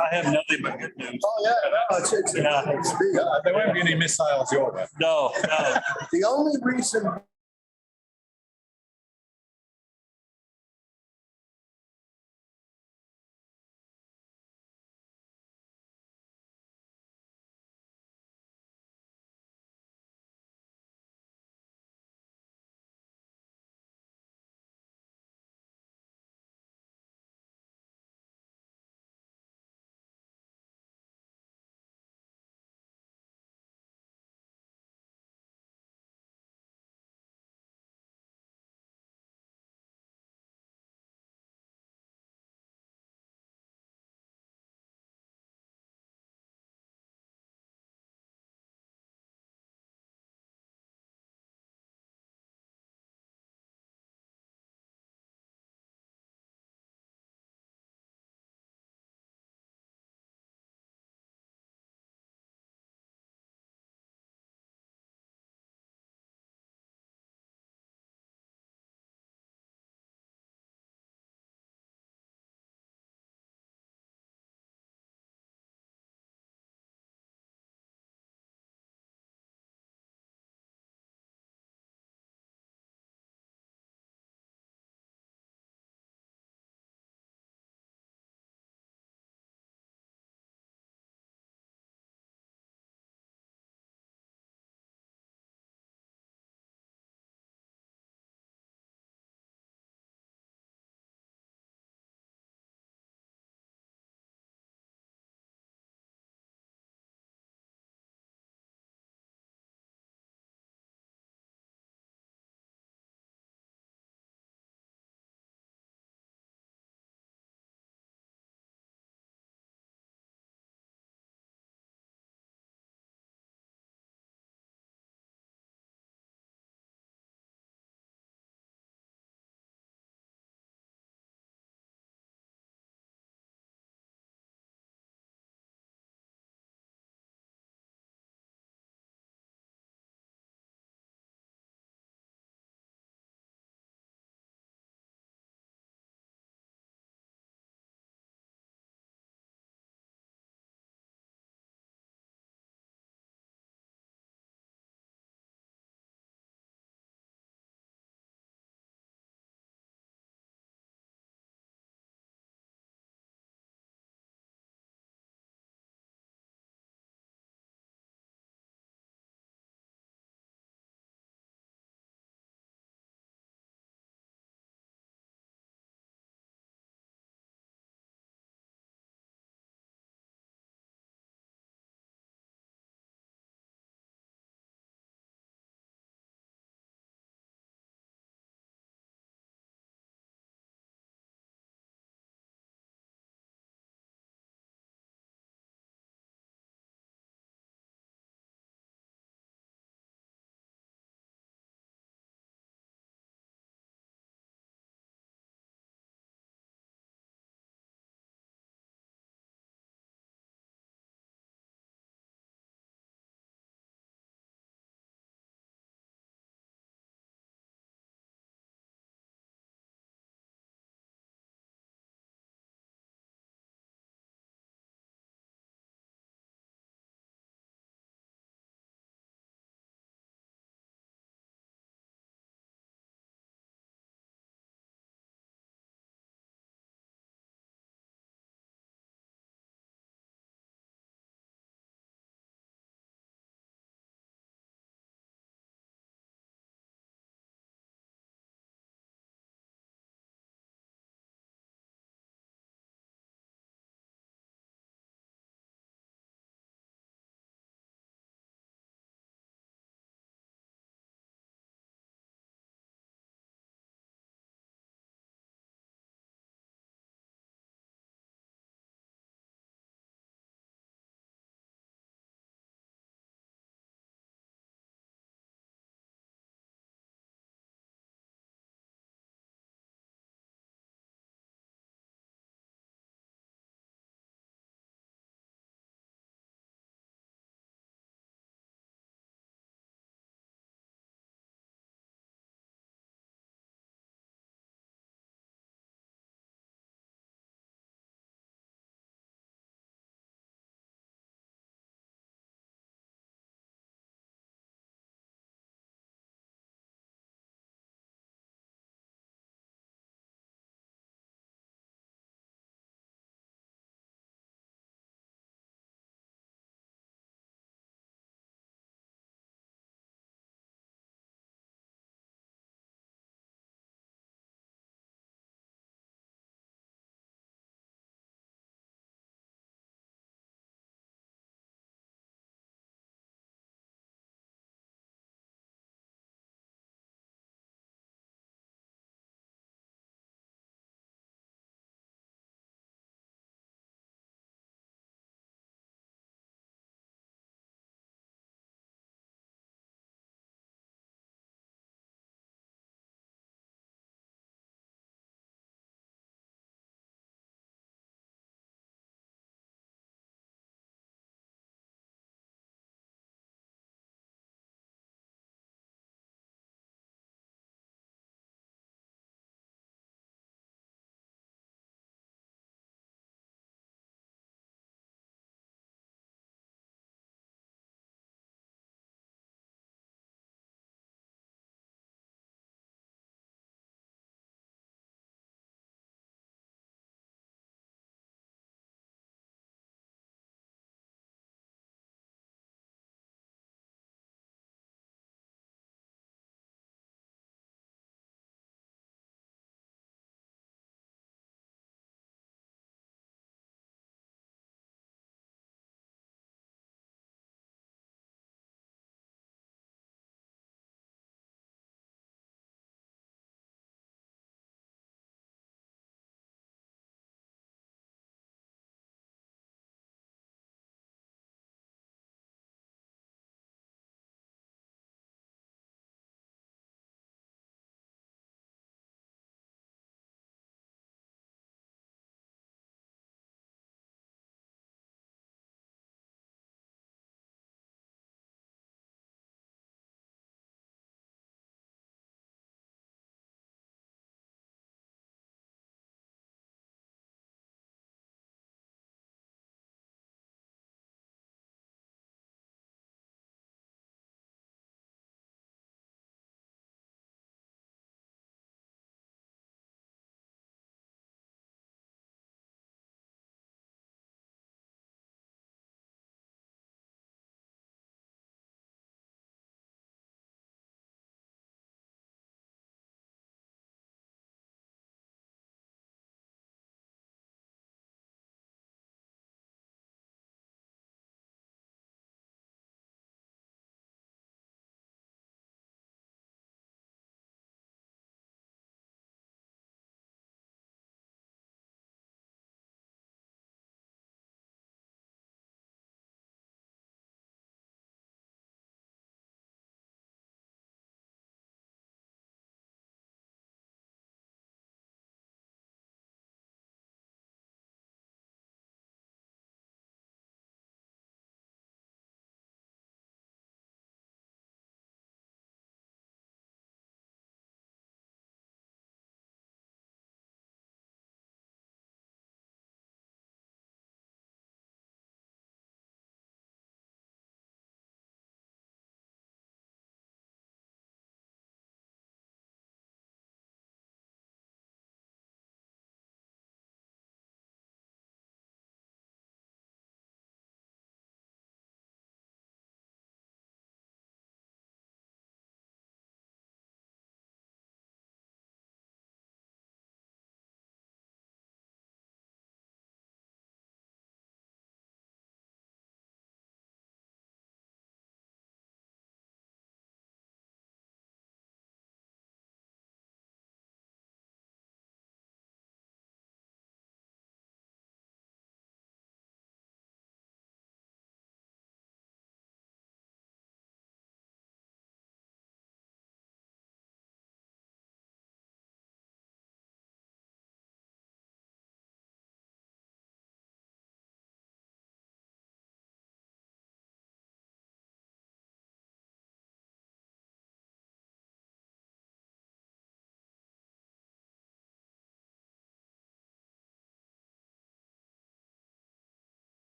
I have nothing but good news. Oh, yeah, no, it's big. There won't be any missiles your way. No, no. The only reason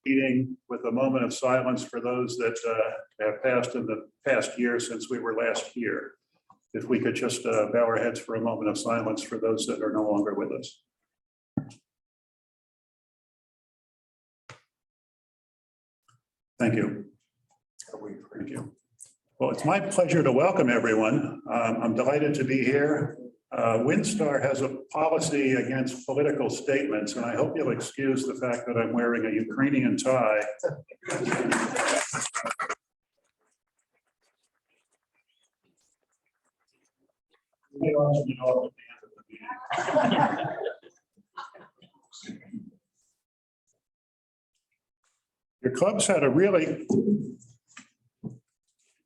meeting with a moment of silence for those that have passed in the past year since we were last here. If we could just bow our heads for a moment of silence for those that are no longer with us. Thank you. Thank you. Well, it's my pleasure to welcome everyone. I'm delighted to be here. Windstar has a policy against political statements, and I hope you'll excuse the fact that I'm wearing a Ukrainian tie. Your club's had a really, do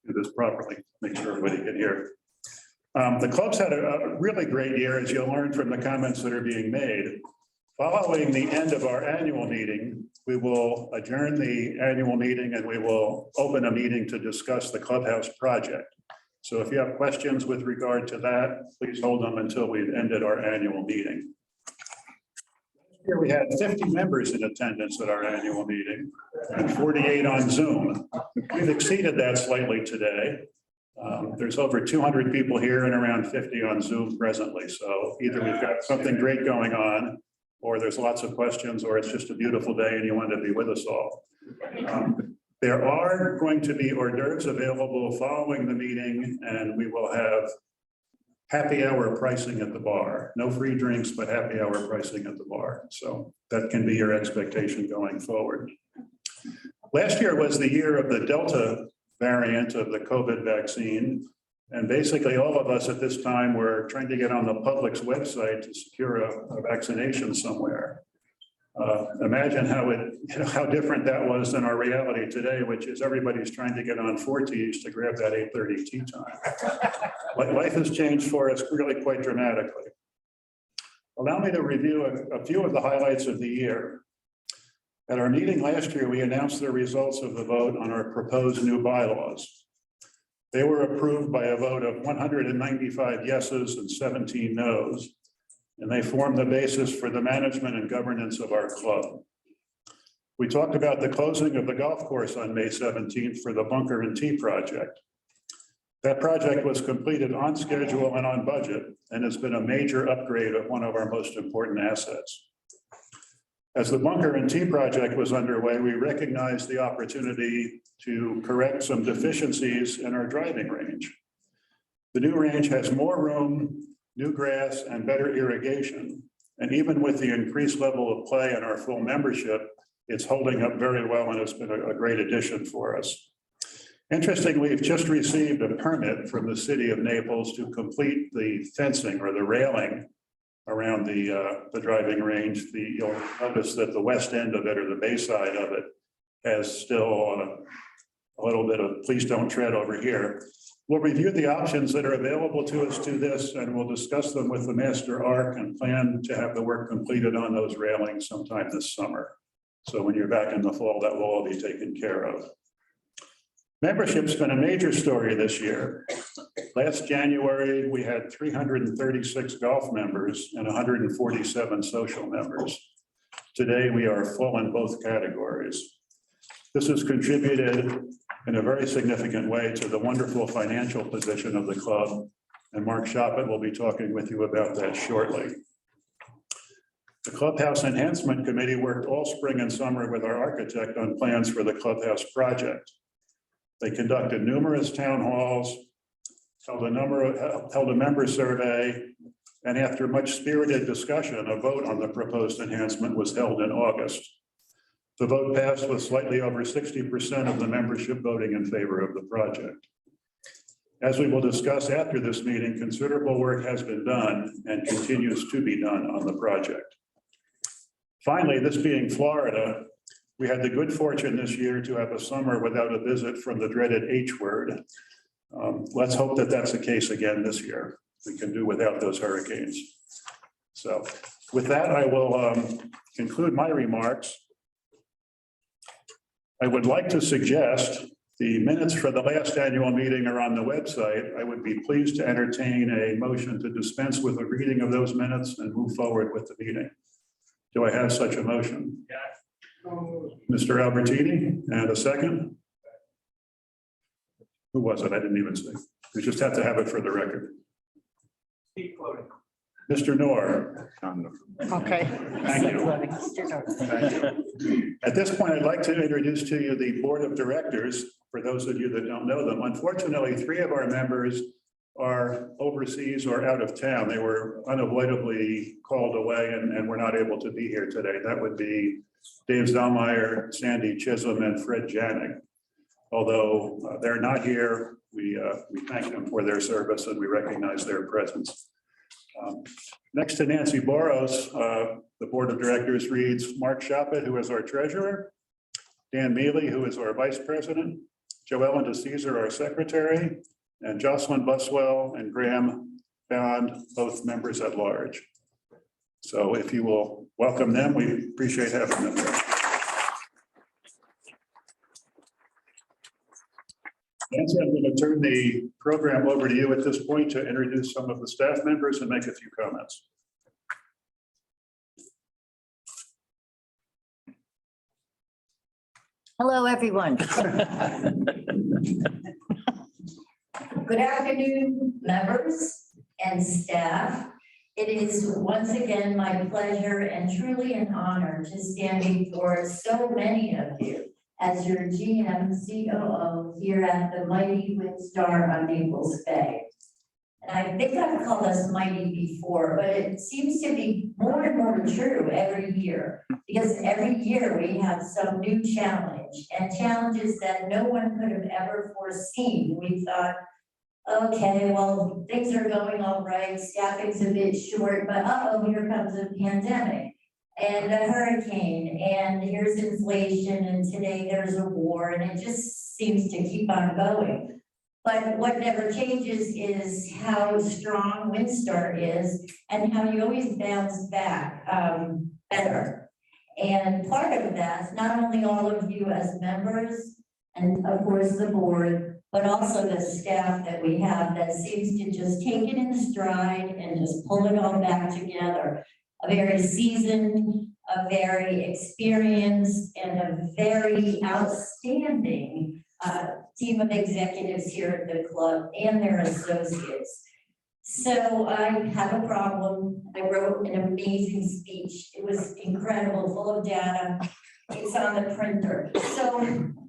this properly, make sure everybody can hear. The club's had a really great year, as you'll learn from the comments that are being made. Following the end of our annual meeting, we will adjourn the annual meeting and we will open a meeting to discuss the clubhouse project. So if you have questions with regard to that, please hold them until we've ended our annual meeting. Here we had 50 members in attendance at our annual meeting and 48 on Zoom. We've exceeded that slightly today. There's over 200 people here and around 50 on Zoom presently. So either we've got something great going on, or there's lots of questions, or it's just a beautiful day and you want to be with us all. There are going to be hors d'oeuvres available following the meeting, and we will have happy hour pricing at the bar. No free drinks, but happy hour pricing at the bar. So that can be your expectation going forward. Last year was the year of the Delta variant of the COVID vaccine. And basically all of us at this time were trying to get on the public's website to secure a vaccination somewhere. Imagine how different that was than our reality today, which is everybody's trying to get on 4Ts to grab that 8:30 tea time. Life has changed for us really quite dramatically. Allow me to review a few of the highlights of the year. At our meeting last year, we announced the results of the vote on our proposed new bylaws. They were approved by a vote of 195 yeses and 17 nos, and they form the basis for the management and governance of our club. We talked about the closing of the golf course on May 17th for the Bunker and Tee project. That project was completed on schedule and on budget, and has been a major upgrade of one of our most important assets. As the Bunker and Tee project was underway, we recognized the opportunity to correct some deficiencies in our driving range. The new range has more room, new grass, and better irrigation. And even with the increased level of play and our full membership, it's holding up very well, and it's been a great addition for us. Interestingly, we've just received a permit from the city of Naples to complete the fencing or the railing around the driving range. You'll notice that the west end of it, or the bay side of it, has still a little bit of please don't tread over here. We'll review the options that are available to us to this, and we'll discuss them with the master arc and plan to have the work completed on those railings sometime this summer. So when you're back in the fall, that will all be taken care of. Membership's been a major story this year. Last January, we had 336 golf members and 147 social members. Today, we are full in both categories. This has contributed in a very significant way to the wonderful financial position of the club, and Mark Shoppett will be talking with you about that shortly. The Clubhouse Enhancement Committee worked all spring and summer with our architect on plans for the clubhouse project. They conducted numerous town halls, held a member survey, and after much spirited discussion, a vote on the proposed enhancement was held in August. The vote passed with slightly over 60% of the membership voting in favor of the project. As we will discuss after this meeting, considerable work has been done and continues to be done on the project. Finally, this being Florida, we had the good fortune this year to have a summer without a visit from the dreaded H word. Let's hope that that's the case again this year. We can do without those hurricanes. So with that, I will conclude my remarks. I would like to suggest the minutes for the last annual meeting are on the website. I would be pleased to entertain a motion to dispense with the reading of those minutes and move forward with the meeting. Do I have such a motion? Mr. Albertini, and a second. Who was it? I didn't even say. We just have to have it for the record. Mr. Noor. Okay. Thank you. At this point, I'd like to introduce to you the Board of Directors, for those of you that don't know them. Unfortunately, 3 of our members are overseas or out of town. They were unavoidably called away and were not able to be here today. That would be Dave Zellmeyer, Sandy Chisholm, and Fred Janik. Although they're not here, we thank them for their service and we recognize their presence. Next to Nancy Boros, the Board of Directors reads Mark Shoppett, who is our treasurer, Dan Mealy, who is our vice president, Joellen DeCesar, our secretary, and Jocelyn Buswell and Graham Bond, both members at large. So if you will welcome them, we appreciate having them there. Nancy, I'm going to turn the program over to you at this point to introduce some of the staff members and make a few comments. Hello, everyone. Good afternoon, members and staff. It is once again my pleasure and truly an honor to stand before so many of you as your GM COO here at the mighty Windstar on Naples Bay. And I think I've called us mighty before, but it seems to be more and more true every year, because every year we have some new challenge and challenges that no one could have ever foreseen. We thought, okay, well, things are going all right, staffing's a bit short, but here comes a pandemic and a hurricane, and here's inflation, and today there's a war, and it just seems to keep on going. But what never changes is how strong Windstar is and how you always bounce back better. And part of that, not only all of you as members, and of course the board, but also the staff that we have that seems to just take it in stride and just pull it all back together. A very seasoned, a very experienced, and a very outstanding team of executives here at the club and their associates. So I have a problem. I wrote an amazing speech. It was incredible, full of data. It's on the printer. So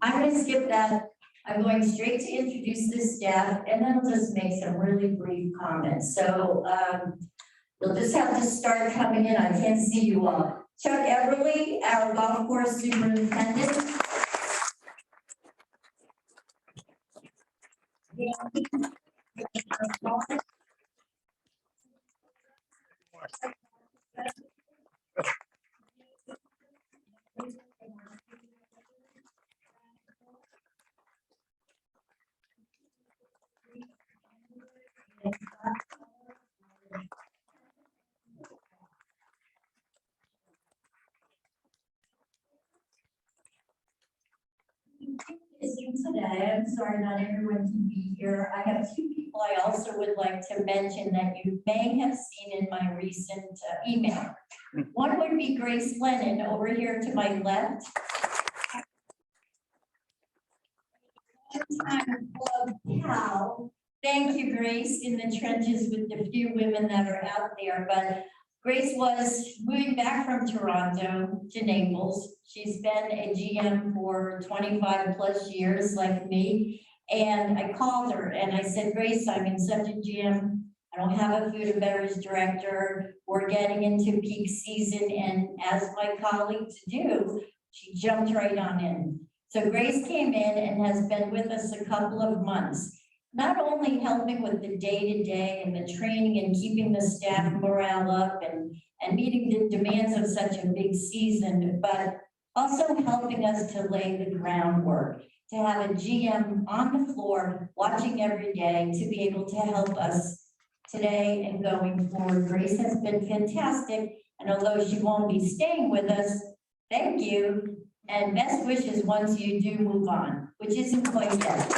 I'm going to skip that. I'm going straight to introduce the staff, and then I'll just make some really brief comments. So you'll just have to start coming in. I can't see you all. Chuck Everly, our golf course superintendent. Today, I'm sorry not everyone can be here. I have 2 people I also would like to mention that you may have seen in my recent email. One would be Grace Lennon over here to my left. Club pal. Thank you, Grace, in the trenches with the few women that are out there. But Grace was moving back from Toronto to Naples. She's been a GM for 25 plus years like me. And I called her and I said, Grace, I'm in such a jam. I don't have a food and beverage director. We're getting into peak season. And as my colleagues do, she jumped right on in. So Grace came in and has been with us a couple of months, not only helping with the day-to-day and the training and keeping the staff morale up and meeting the demands of such a big season, but also helping us to lay the groundwork, to have a GM on the floor, watching every day, to be able to help us today and going forward. Grace has been fantastic, and although she won't be staying with us, thank you, and best wishes once you do move on, which isn't quite yet.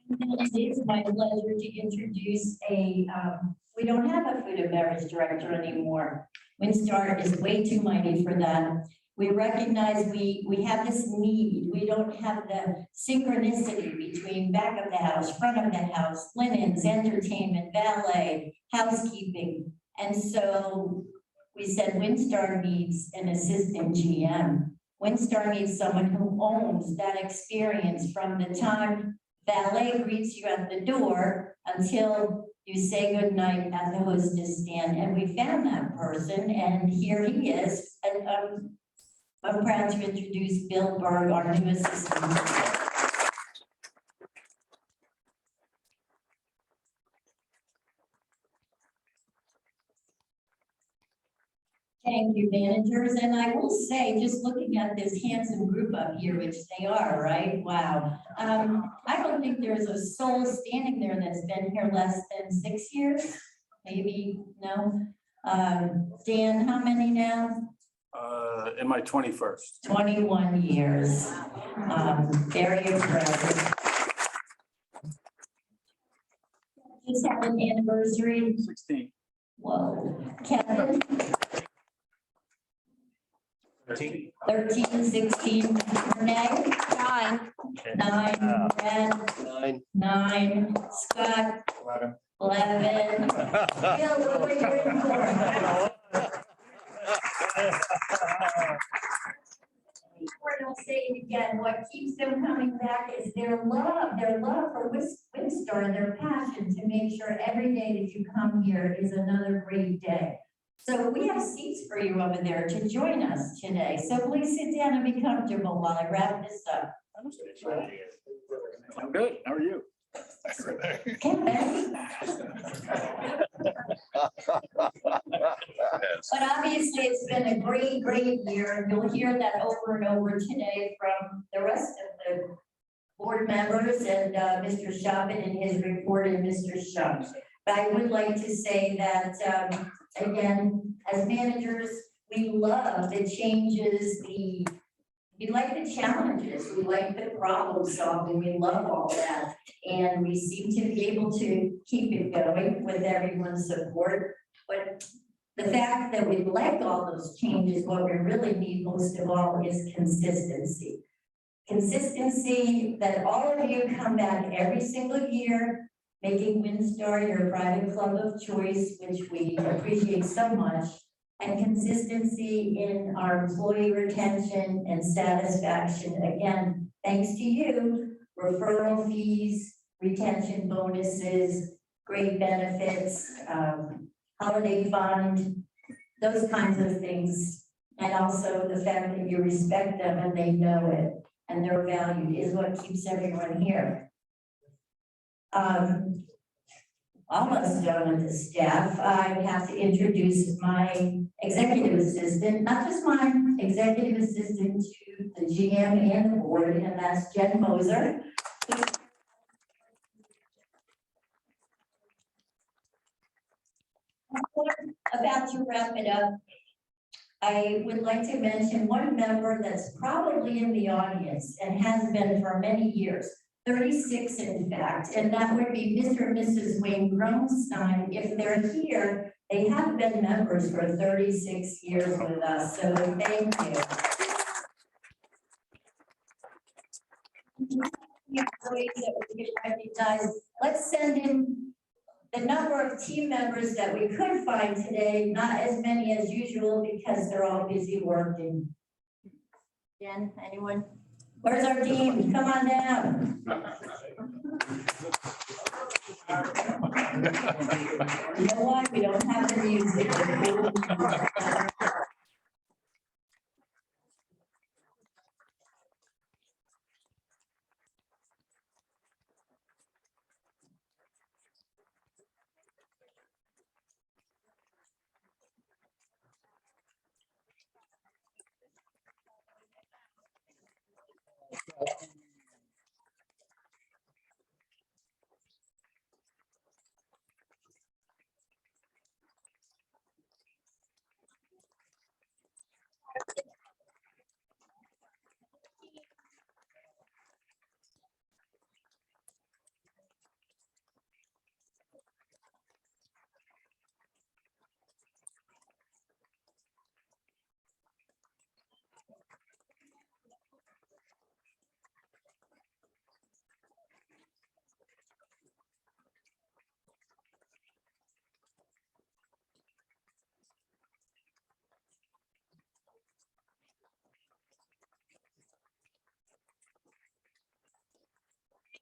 It is my pleasure to introduce we don't have a food and beverage director anymore. Windstar is way too mighty for that. We recognize we have this need. We don't have the synchronicity between back of the house, front of the house, linens, entertainment, valet, housekeeping. And so we said Windstar needs an assistant GM. Windstar needs someone who owns that experience from the time valet greets you at the door until you say goodnight at the hostess stand. And we found that person, and here he is. And I'm proud to introduce Bill Berg, our new assistant. Thank you, managers. And I will say, just looking at this handsome group up here, which they are, right? Wow. I don't think there's a soul standing there that's been here less than 6 years. Maybe, no. Dan, how many now? In my 21st. 21 years. Very impressive. Just had an anniversary. 16. Whoa. Kevin, 13. 13, 16. Renee? 9. 9. Brad? 9. Scott? 11. Bill, what were you in for? I'll say it again, what keeps them coming back is their love for Windstar and their passion to make sure every day that you come here is another great day. So we have seats for you over there to join us today. So please sit down and be comfortable while I wrap this up. I'm good. How are you? Kevin? But obviously, it's been a great, great year, and you'll hear that over and over today from the rest of the board members and Mr. Shopin in his report and Mr. Shump. But I would like to say that, again, as managers, we love the changes, we like the challenges, we like the problem solving, we love all that. And we seem to be able to keep it going with everyone's support. But the fact that we like all those changes, what we really need most of all is consistency. Consistency that all of you come back every single year, making Windstar your private club of choice, which we appreciate so much, and consistency in our employee retention and satisfaction. Again, thanks to you, referral fees, retention bonuses, great benefits, holiday fund, those kinds of things. And also the fact that you respect them and they know it and they're valued is what keeps everyone here. Almost done with the staff. I have to introduce my executive assistant, not just mine, executive assistant to the GM and the board, and that's Jen Moser. About to wrap it up, I would like to mention one member that's probably in the audience and has been for many years. 36 in fact, and that would be Mr. and Mrs. Wayne Grunstein. If they're here, they have been members for 36 years with us, so thank you. Employees that we can recognize. Let's send in the number of team members that we could find today, not as many as usual because they're all busy working. Jen, anyone? Where's our team? Come on down. You know what? We don't have the music.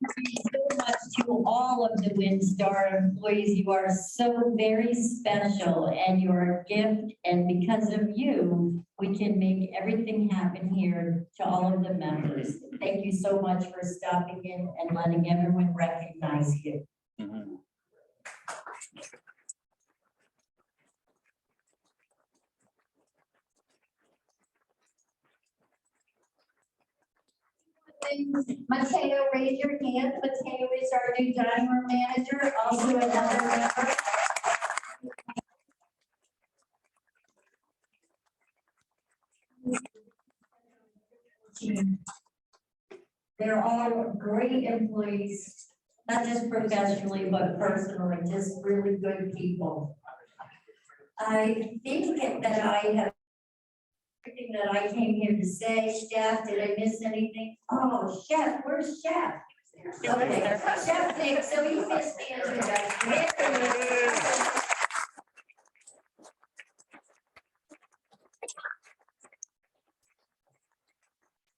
Thank you so much to all of the Windstar employees. You are so very special and you're a gift. And because of you, we can make everything happen here to all of the members. Thank you so much for stopping in and letting everyone recognize you. Mateo, raise your hand. Mateo is our new dining room manager, also another member. They're all great employees, not just professionally, but personally, just really good people. I think that I have everything that I came here to say. Chef, did I miss anything? Oh, Chef, where's Chef? Okay, Chef Nick, so he missed the introduction.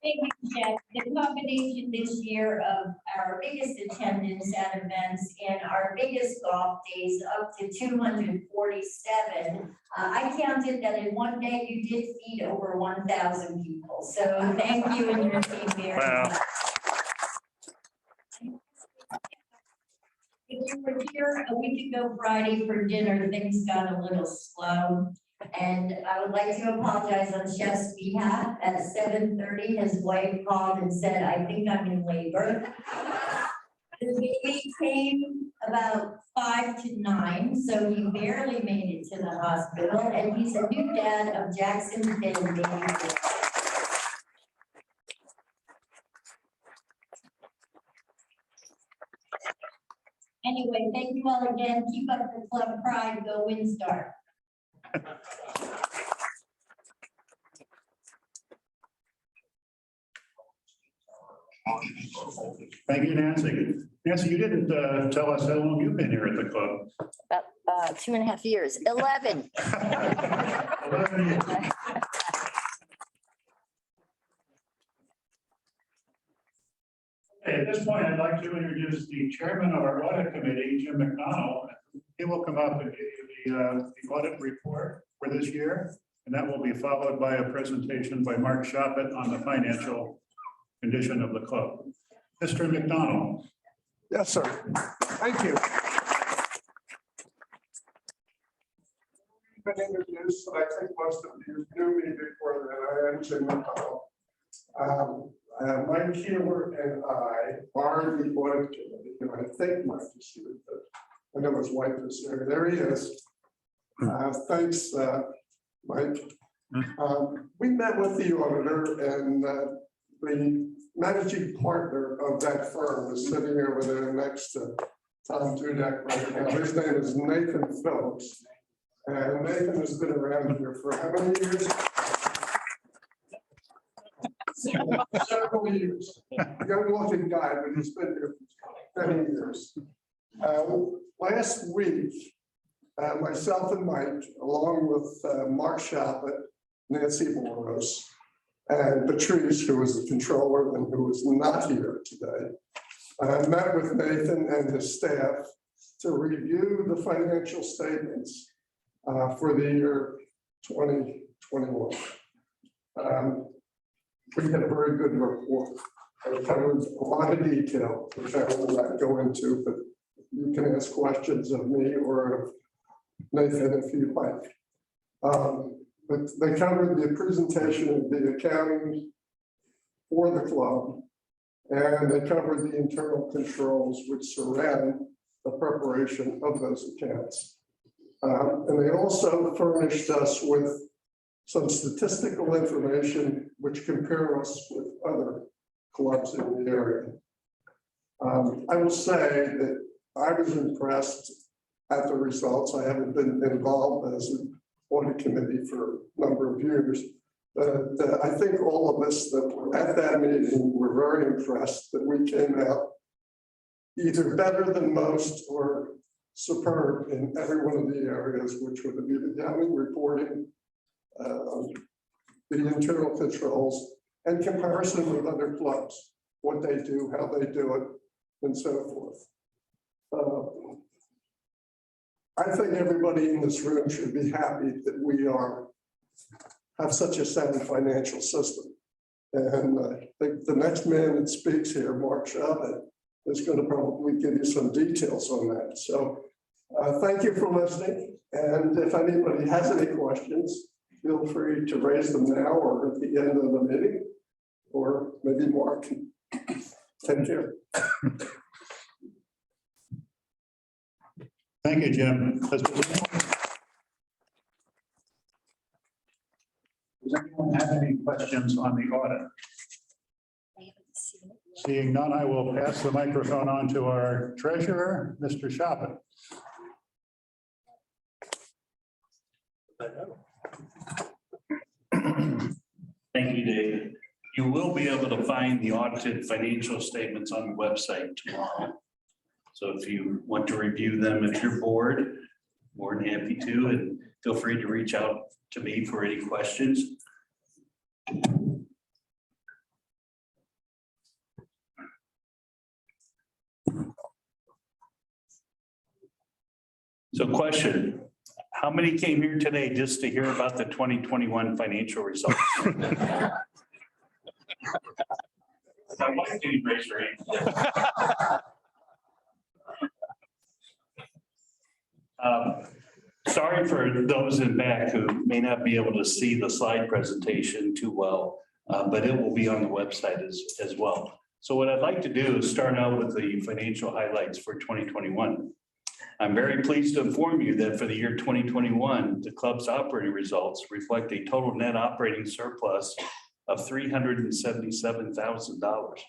Thank you, Chef. The combination this year of our biggest attendance at events and our biggest golf days up to 247. I counted that in one day you did feed over 1,000 people. So thank you and your team very much. If you were here a week ago Friday for dinner, things got a little slow. And I would like to apologize on Chef's behalf. At 7:30, his wife called and said, I think I'm in labor. The baby came about 5 to 9, so he barely made it to the hospital. And he's a new dad of Jackson Finn, baby. Anyway, thank you all again. Keep up the club pride. Go Windstar. Thank you, Nancy. Nancy, you didn't tell us how long you've been here at the club. About 2.5 years, 11. 11 years. Okay, at this point, I'd like to introduce the chairman of our audit committee, Jim McDonald. He will come up and give you the audit report for this year, and that will be followed by a presentation by Mark Shoppett on the financial condition of the club. Mr. McDonald. Yes, sir. Thank you. Been introduced, but I think most of you knew me before that. I am Jim McDonald. Mike Keeler and I are the audit committee, and I think Mike is here, but I know his wife is there. There he is. Thanks, Mike. We met with the auditor, and the managing partner of that firm is sitting over there next to Tom Dudek right now. His name is Nathan Phillips. And Nathan has been around here for how many years? Several years. Young looking guy, but he's been here for many years. Last week, myself and Mike, along with Mark Shoppett, Nancy Moros, and Patrice, who was the controller and who is not here today, met with Nathan and his staff to review the financial statements for the year 2021. We had a very good report. It covered a lot of detail, which I will not go into, but you can ask questions of me or of Nathan if you like. But they covered the presentation of the accounting for the club, and they covered the internal controls which surround the preparation of those accounts. And they also furnished us with some statistical information which compare us with other clubs in the area. I will say that I was impressed at the results. I haven't been involved as an audit committee for a number of years, but I think all of us that were at that meeting were very impressed that we came out either better than most or superb in every one of the areas, which would be the accounting, reporting, the internal controls, and comparison with other clubs, what they do, how they do it, and so forth. I think everybody in this room should be happy that we have such a sound financial system. And I think the next man that speaks here, Mark Chavez, is going to probably give you some details on that. So thank you for listening. And if anybody has any questions, feel free to raise them now or at the end of the meeting, or maybe Mark can take care. Thank you, Jim. Does anyone have any questions on the audit? Seeing none, I will pass the microphone on to our treasurer, Mr. Shopin. Thank you, David. You will be able to find the audited financial statements on the website tomorrow. So if you want to review them at your board, more than happy to, and feel free to reach out to me for any questions. So question, how many came here today just to hear about the 2021 financial results? My wife didn't raise her hand. Sorry for those in back who may not be able to see the slide presentation too well, but it will be on the website as well. So what I'd like to do is start out with the financial highlights for 2021. I'm very pleased to inform you that for the year 2021, the club's operating results reflect a total net operating surplus of $377,000.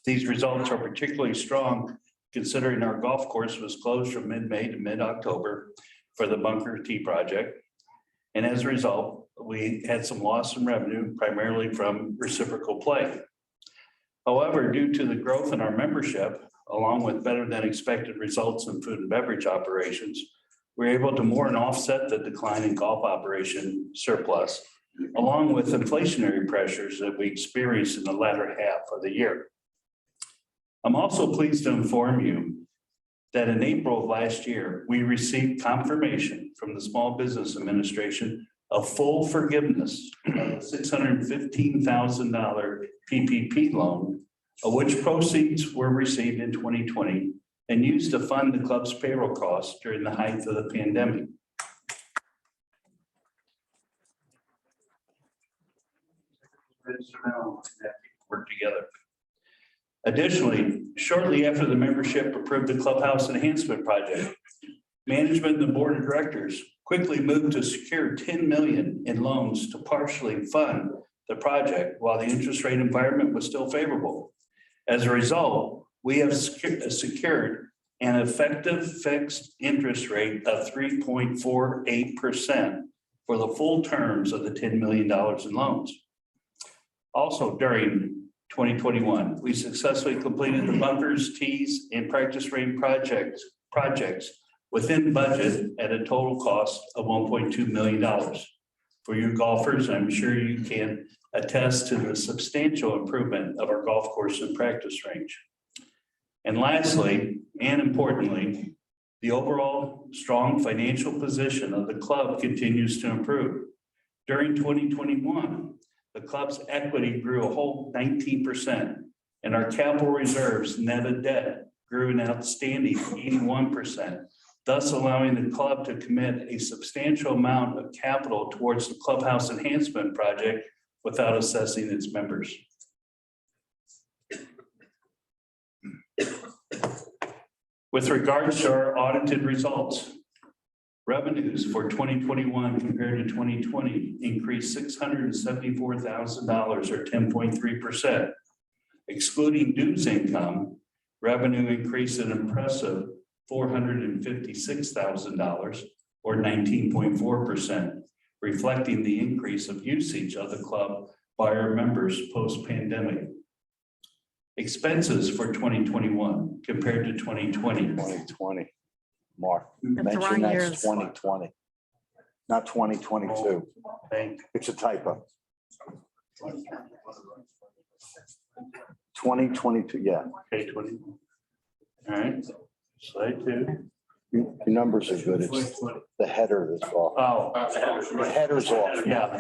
These results are particularly strong considering our golf course was closed from mid-May to mid-October for the Bunker Tee project. And as a result, we had some loss in revenue, primarily from reciprocal play. However, due to the growth in our membership, along with better than expected results in food and beverage operations, we're able to more than offset the decline in golf operation surplus, along with inflationary pressures that we experienced in the latter half of the year. I'm also pleased to inform you that in April of last year, we received confirmation from the Small Business Administration of full forgiveness of a $615,000 PPP loan, of which proceeds were received in 2020 and used to fund the club's payroll costs during the height of the pandemic. Work together. Additionally, shortly after the membership approved the clubhouse enhancement project, management and the board of directors quickly moved to secure $10 million in loans to partially fund the project while the interest rate environment was still favorable. As a result, we have secured an effective fixed interest rate of 3.48% for the full terms of the $10 million in loans. Also, during 2021, we successfully completed the bunkers, tees, and practice range projects within budget at a total cost of $1.2 million. For you golfers, I'm sure you can attest to the substantial improvement of our golf course and practice range. And lastly, and importantly, the overall strong financial position of the club continues to improve. During 2021, the club's equity grew a whole 19%, and our capital reserves net of debt grew an outstanding 81%, thus allowing the club to commit a substantial amount of capital towards the clubhouse enhancement project without assessing its members. With regards to our audited results, revenues for 2021 compared to 2020 increased $674,000 or 10.3%. Excluding dues income, revenue increased an impressive $456,000 or 19.4%, reflecting the increase of usage of the club by our members post-pandemic. Expenses for 2021 compared to 2020. 2020, Mark, That's the mention wrong that's years. 2020, not 2022. Thank It's a typo. 2022, yeah. Okay, 20. All right, slide 2. Your numbers are good. It's the header that's off. Oh, The header's off. yeah,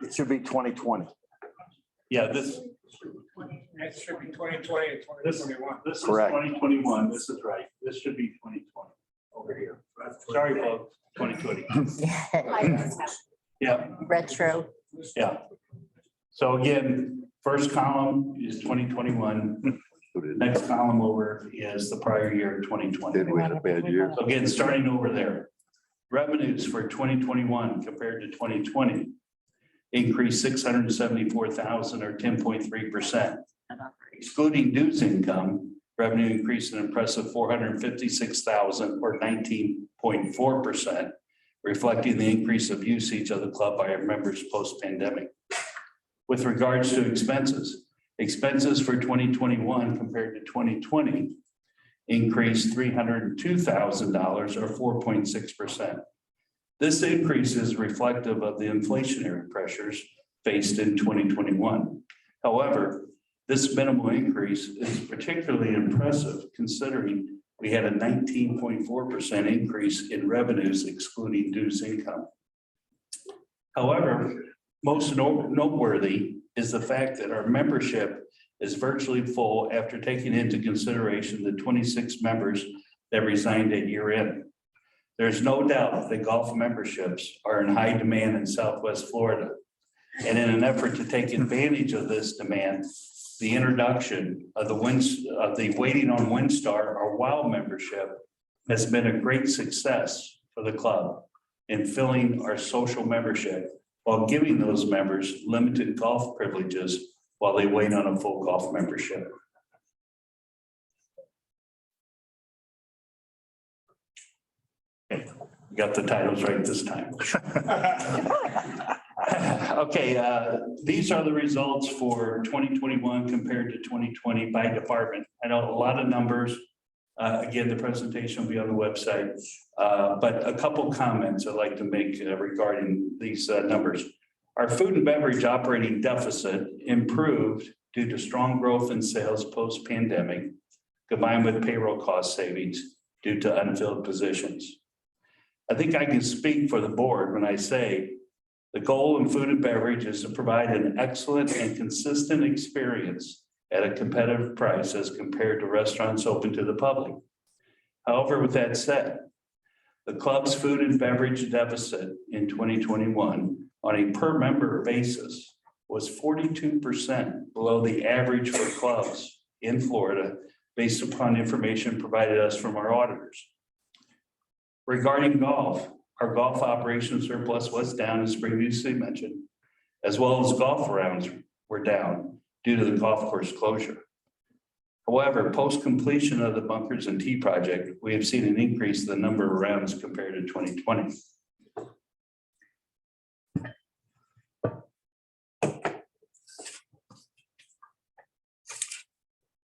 It should be 2020. yeah, this It should be 2020 and this 2021. is Correct. 2021. This is right. This should be 2020 over here. Sorry, folks, 2020. Yeah, Retro. yeah. So again, first column is 2021. Next column over is the prior year, 2020. Did we have a bad year? So again, starting over there, revenues for 2021 compared to 2020 increased 674,000 or 10.3%. Excluding dues income, revenue increased an impressive 456,000 or 19.4%, reflecting the increase of usage of the club by our members post-pandemic. With regards to expenses for 2021 compared to 2020 increased $302,000 or 4.6%. This increase is reflective of the inflationary pressures faced in 2021. However, this minimal increase is particularly impressive considering we had a 19.4% increase in revenues excluding dues income. However, most noteworthy is the fact that our membership is virtually full after taking into consideration the 26 members that resigned at year end. There's no doubt that golf memberships are in high demand in Southwest Florida. And in an effort to take advantage of this demand, the introduction of the Waiting on Windstar or WOW membership has been a great success for the club in filling our social membership while giving those members limited golf privileges while they wait on a full golf membership. Got the titles right this time. Okay, these are the results for 2021 compared to 2020 by department. I know a lot of numbers. Again, the presentation will be on the website, but a couple comments I'd like to make regarding these numbers. Our food and beverage operating deficit improved due to strong growth in sales post-pandemic, combined with payroll cost savings due to unfilled positions. I think I can speak for the board when I say the goal in food and beverage is to provide an excellent and consistent experience at a competitive price as compared to restaurants open to the public. However, with that said, the club's food and beverage deficit in 2021 on a per member basis was 42% below the average for clubs in Florida based upon information provided us from our auditors. Regarding golf, our golf operation surplus was down as previously mentioned, as well as golf rounds were down due to the golf course closure. However, post completion of the bunkers and tee project, we have seen an increase in the number of rounds compared to 2020.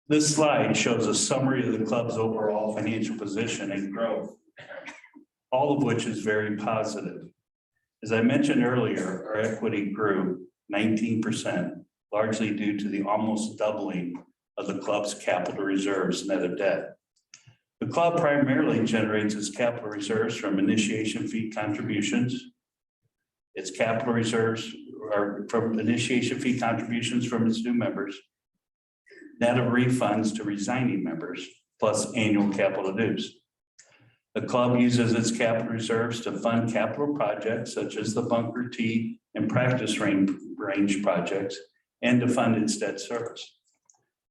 This slide shows a summary of the club's overall financial position and growth, all of which is very positive. As I mentioned earlier, our equity grew 19%, largely due to the almost doubling of the club's capital reserves net of debt. The club primarily generates its capital reserves from initiation fee contributions. Its capital reserves are from initiation fee contributions from its new members, net of refunds to resigning members, plus annual capital dues. The club uses its capital reserves to fund capital projects such as the bunker tee and practice range projects and to fund its debt service.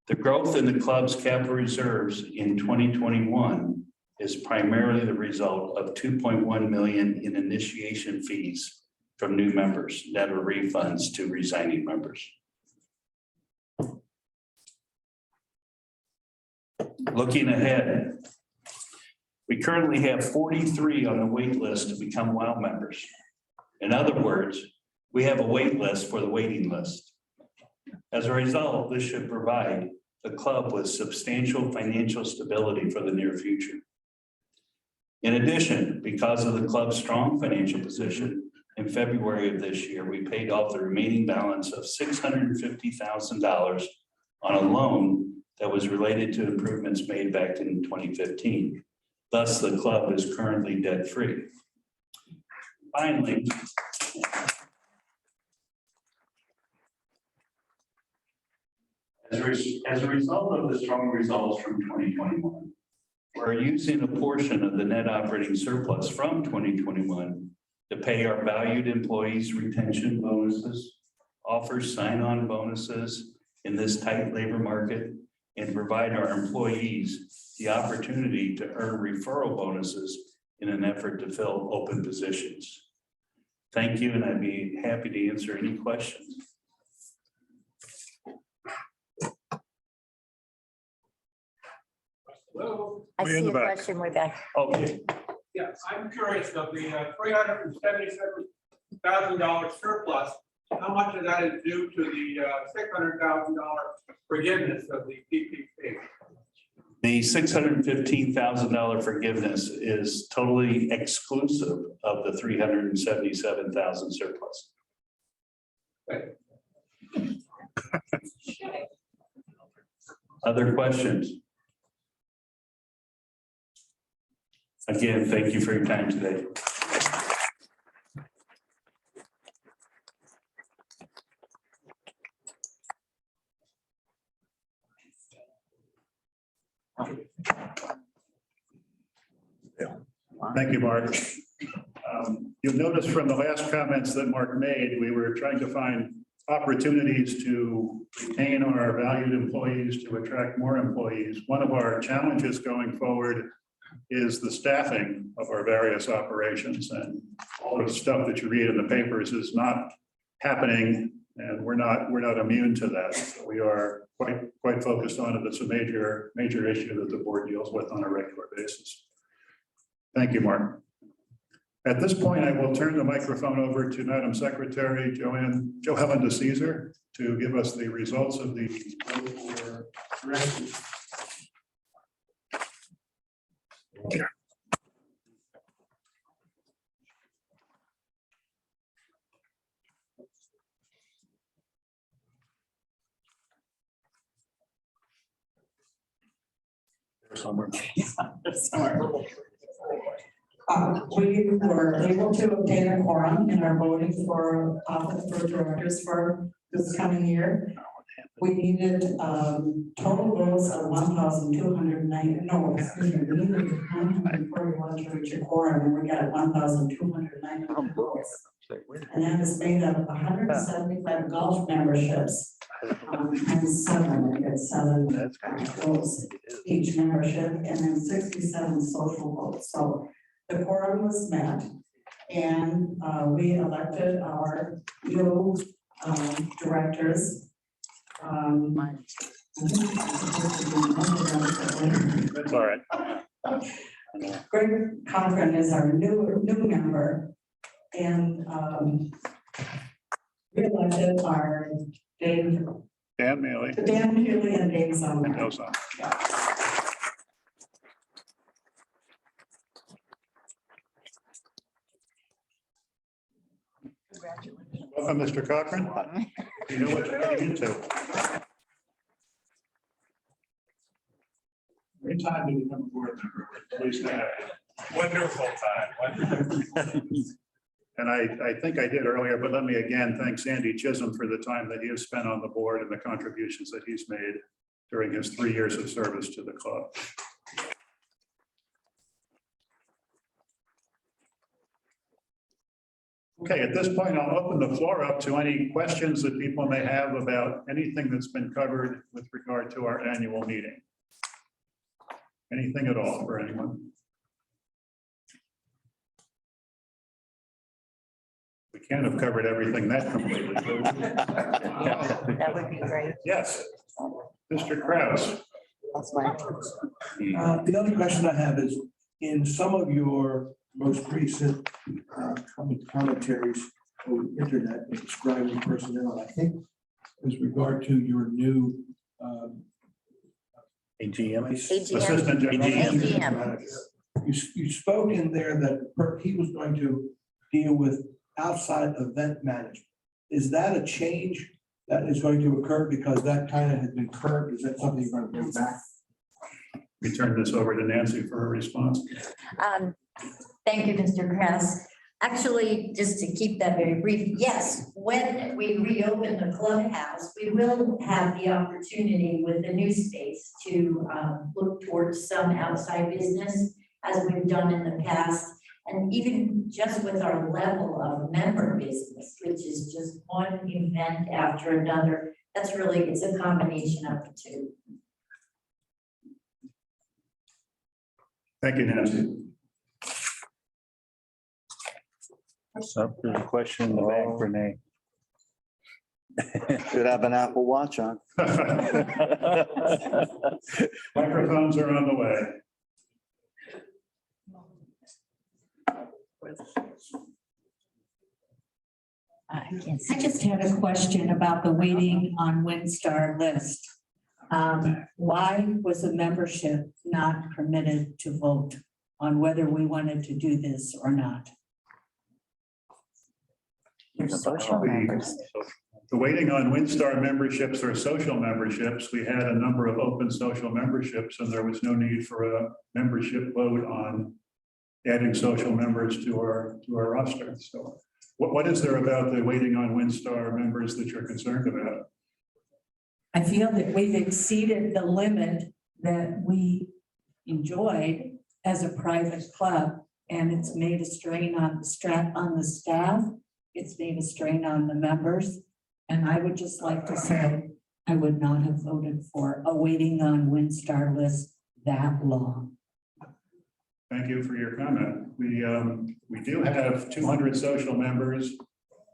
The growth in the club's capital reserves in 2021 is primarily the result of 2.1 million in initiation fees from new members, net of refunds to resigning members. Looking ahead, we currently have 43 on the wait list to become WOW members. In other words, we have a wait list for the waiting list. As a result, this should provide the club with substantial financial stability for the near future. In addition, because of the club's strong financial position, in February of this year, we paid off the remaining balance of $650,000 on a loan that was related to improvements made back in 2015. Thus, the club is currently debt-free. Finally, as a result of the strong results from 2021, we're using a portion of the net operating surplus from 2021 to pay our valued employees retention bonuses, offer sign-on bonuses in this tight labor market, and provide our employees the opportunity to earn referral bonuses in an effort to fill open positions. Thank you, and I'd be happy to answer any questions. Hello, I Way in see the a back. question way back. Okay, yeah, I'm curious of the $377,000 surplus. How much of that is due to the $600,000 forgiveness of the PPP? the $615,000 forgiveness is totally exclusive of the $377,000 surplus. Other questions? Again, thank you for your time today. Thank you, Mark. You'll notice from the last comments that Mark made, we were trying to find opportunities to retain our valued employees, to attract more employees. One of our challenges going forward is the staffing of our various operations, and all the stuff that you read in the papers is not happening, and we're not immune to that. So we are quite focused on it. It's a major issue that the board deals with on a regular basis. Thank you, Mark. At this point, I will turn the microphone over to Madam Secretary Joellen DeCesar to give us the results of the vote for directors. Somewhere. We were able to obtain a quorum in our voting for office for directors for this coming year. We needed total votes of 1,290, no, excuse me, we needed 141 to reach a quorum, and we got 1,290 votes. And that is made up of 175 golf memberships, and seven votes each membership, and then 67 social votes. So the quorum was met, and we elected our new directors. That's all right. Greg Cochran is our new member, and we elected our Dan Healy and Dave Sumner. Welcome, Mr. Cochran. You know what you're getting into. Great time to become a board member. Pleased to have you. Wonderful time. And I think I did earlier, but let me again thank Sandy Chisholm for the time that he has spent on the board and the contributions that he's made during his 3 years of service to the club. Okay, at this point, I'll open the floor up to any questions that people may have about anything that's been covered with regard to our annual meeting. Anything at all for anyone? We can't have covered everything that completely. That would be great. Yes, Mr. Kraus. That's my. The other question I have is, in some of your most recent commentaries on the internet describing personnel, I think with regard to your new AGM. AGM. Assistant General. You spoke in there that he was going to deal with outside event management. Is that a change that is going to occur because that kind of has been curbed? Is that something you're going to bring back? We turn this over to Nancy for a response. Thank you, Mr. Kress. Actually, just to keep that very brief, yes, when we reopen the clubhouse, we will have the opportunity with the new space to look towards some outside business as we've done in the past. And even just with our level of member business, which is just one event after another, that's really, it's a combination of the two. Thank you, Nancy. So there's a question in the back, Renee. Should have an Apple Watch on. Microphones are on the way. I just had a question about the waiting on Windstar list. Why was the membership not permitted to vote on whether we wanted to do this or not? Your social members. The waiting on Windstar memberships or social memberships, we had a number of open social memberships and there was no need for a membership vote on adding social members to our roster. So what is there about the waiting on Windstar members that you're concerned about? I feel that we've exceeded the limit that we enjoyed as a private club, and it's made a strain on the staff. It's made a strain on the members. And I would just like to say, I would not have voted for a waiting on Windstar list that long. Thank you for your comment. We do have 200 social members.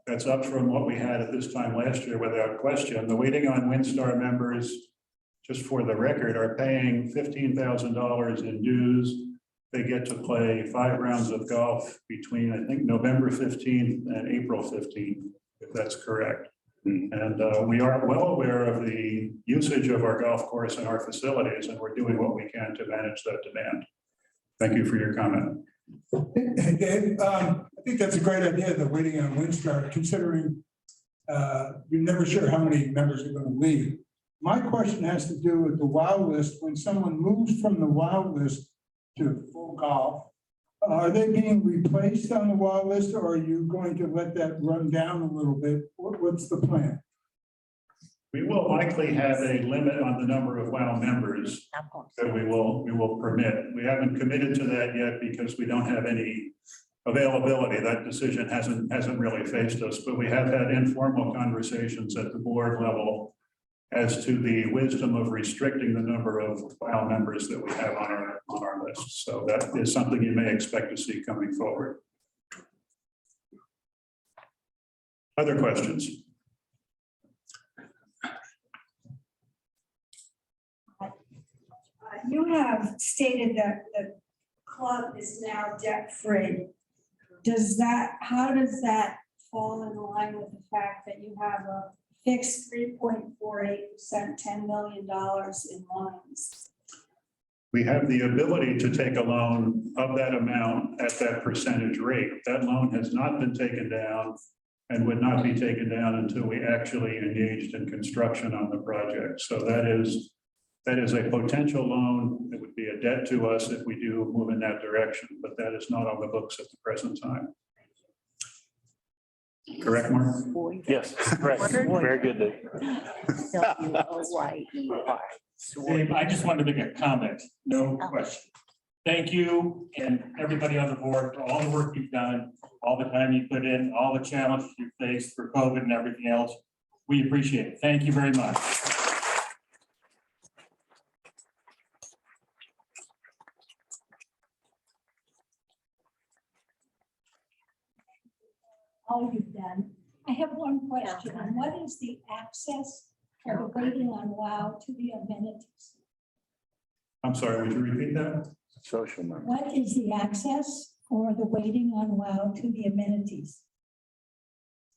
That's up from what we had at this time last year without question. The waiting on Windstar members, just for the record, are paying $15,000 in dues. They get to play 5 rounds of golf between, I think, November 15th and April 15th, if that's correct. And we are well aware of the usage of our golf course and our facilities, and we're doing what we can to manage that demand. Thank you for your comment. Hey, Dave, I think that's a great idea, the waiting on Windstar, considering you're never sure how many members are going to leave. My question has to do with the WOW list. When someone moves from the WOW list to full golf, are they being replaced on the WOW list, or are you going to let that run down a little bit? What's the plan? We will likely have a limit on the number of WOW members that we will permit. We haven't committed to that yet because we don't have any availability. That decision hasn't really faced us, but we have had informal conversations at the board level as to the wisdom of restricting the number of WOW members that we have on our list. So that is something you may expect to see coming forward. Other questions? You have stated that the club is now debt-free. How does that fall in line with the fact that you have a fixed 3.48%, $10 million in loans? We have the ability to take a loan of that amount at that percentage rate. That loan has not been taken down and would not be taken down until we actually engaged in construction on the project. So that is a potential loan. It would be a debt to us if we do move in that direction, but that is not on the books at the present time. Correct, Mark? Yes, correct. Very good, Dave. W-O-Y-E-R. Dave, I just wanted to make a comment, no question. Thank you and everybody on the board for all the work you've done, all the time you put in, all the challenges you faced for COVID and everything else. We appreciate it. Thank you very much. All you've done. I have one question. What is the access for the waiting on WOW to the amenities? I'm sorry, would you repeat that? Social members. What is the access for the waiting on WOW to the amenities?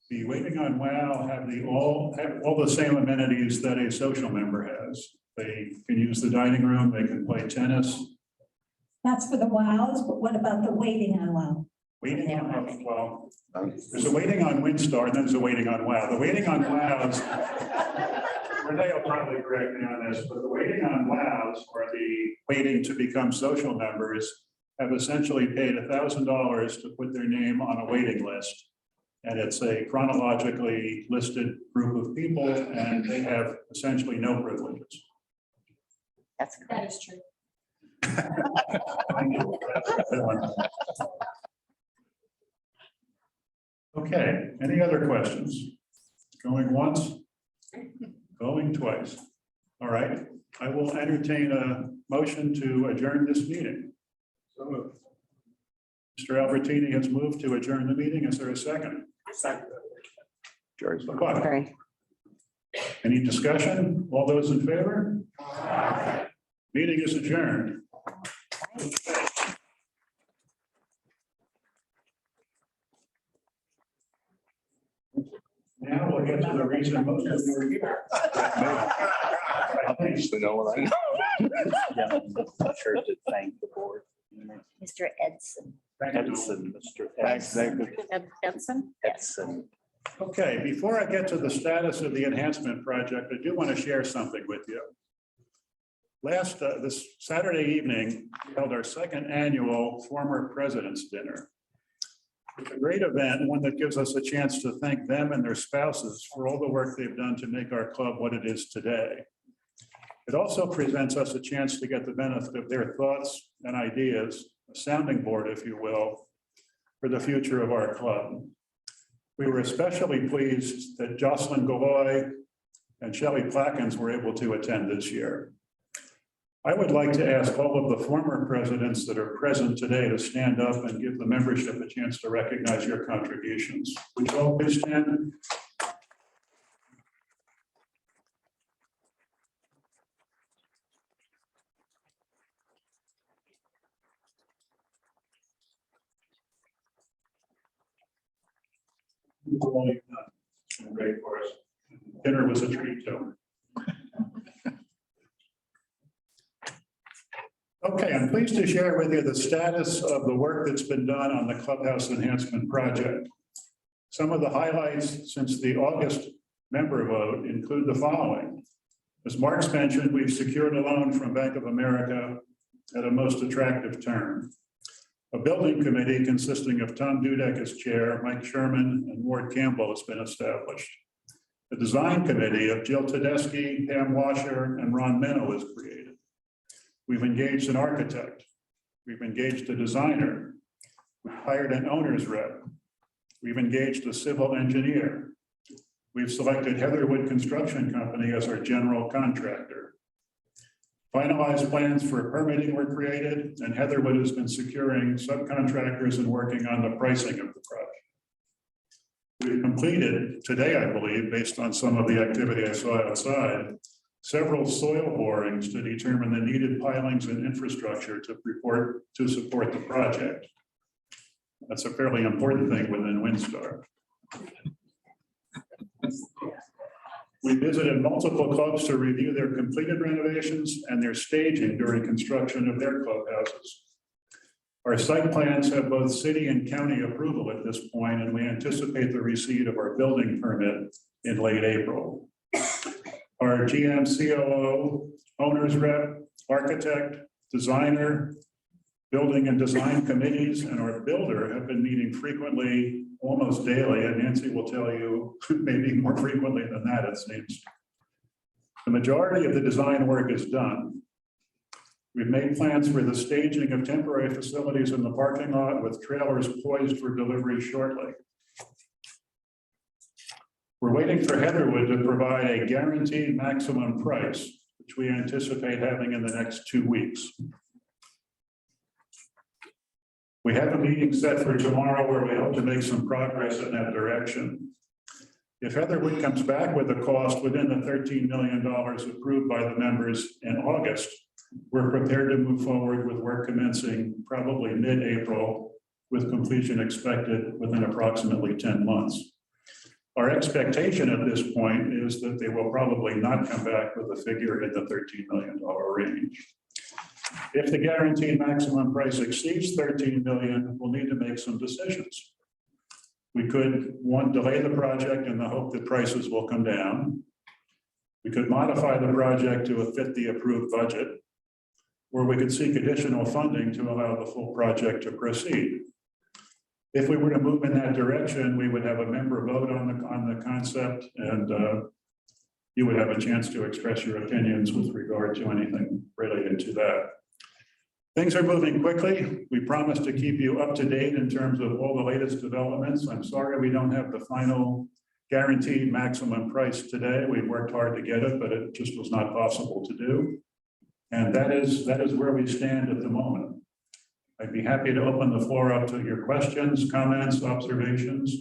The waiting on WOW have all the same amenities that a social member has. They can use the dining room, they can play tennis. That's for the WOWs, but what about the waiting on WOW? Waiting on, well, there's a waiting on Windstar, and then there's a waiting on WOW. The waiting on WOWs, Renee will probably correct me on this, but the waiting on WOWs, or the waiting to become social members, have essentially paid $1,000 to put their name on a waiting list. And it's a chronologically listed group of people, and they have essentially no privileges. That is true. Okay, any other questions? Going once? Going twice? All right, I will entertain a motion to adjourn this meeting. So moved. Mr. Albertini has moved to adjourn the meeting. Is there a second? Second. Jerry's. McCoy. Sorry. Any discussion? All those in favor? Meeting is adjourned. Now we'll get to the reason most of you are here. You know what I know? I'm sure to thank the board. Mr. Edson. Edson, Mr. Edson. Edson? Edson. Okay, before I get to the status of the enhancement project, I do want to share something with you. This Saturday evening, we held our second annual former president's dinner. It's a great event, one that gives us a chance to thank them and their spouses for all the work they've done to make our club what it is today. It also presents us a chance to get the benefit of their thoughts and ideas, a sounding board, if you will, for the future of our club. We were especially pleased that Jocelyn Galoy and Shelley Plackens were able to attend this year. I would like to ask all of the former presidents that are present today to stand up and give the membership a chance to recognize your contributions. Would you all please stand? All you've done. It's been great for us. Dinner was a treat too. Okay, I'm pleased to share with you the status of the work that's been done on the clubhouse enhancement project. Some of the highlights since the August member vote include the following. As Mark's mentioned, we've secured a loan from Bank of America at a most attractive term. A building committee consisting of Tom Dudek as chair, Mike Sherman, and Ward Campbell has been established. The design committee of Jill Tedeschi, Pam Washer, and Ron Meno is created. We've engaged an architect. We've engaged a designer. We've hired an owner's rep. We've engaged a civil engineer. We've selected Heatherwood Construction Company as our general contractor. Finalized plans for permitting were created, and Heatherwood has been securing subcontractors and working on the pricing of the project. We've completed today, I believe, based on some of the activity I saw outside, several soil borings to determine the needed pilings and infrastructure to support the project. That's a fairly important thing within Windstar. We visited multiple clubs to review their completed renovations and their staging during construction of their clubhouses. Our site plans have both city and county approval at this point, and we anticipate the receipt of our building permit in late April. Our GM, COO, owner's rep, architect, designer, building and design committees, and our builder have been meeting frequently, almost daily, and Nancy will tell you maybe more frequently than that, it seems. The majority of the design work is done. We've made plans for the staging of temporary facilities in the parking lot with trailers poised for delivery shortly. We're waiting for Heatherwood to provide a guaranteed maximum price, which we anticipate having in the next 2 weeks. We have a meeting set for tomorrow where we hope to make some progress in that direction. If Heatherwood comes back with a cost within the $13 million approved by the members in August, we're prepared to move forward with work commencing probably mid-April, with completion expected within approximately 10 months. Our expectation at this point is that they will probably not come back with a figure in the $13 million range. If the guaranteed maximum price exceeds 13 million, we'll need to make some decisions. We could, one, delay the project in the hope that prices will come down. We could modify the project to fit the approved budget, or we could seek additional funding to allow the full project to proceed. If we were to move in that direction, we would have a member vote on the concept, and you would have a chance to express your opinions with regard to anything related to that. Things are moving quickly. We promise to keep you up to date in terms of all the latest developments. I'm sorry we don't have the final guaranteed maximum price today. We worked hard to get it, but it just was not possible to do. And that is where we stand at the moment. I'd be happy to open the floor up to your questions, comments, observations.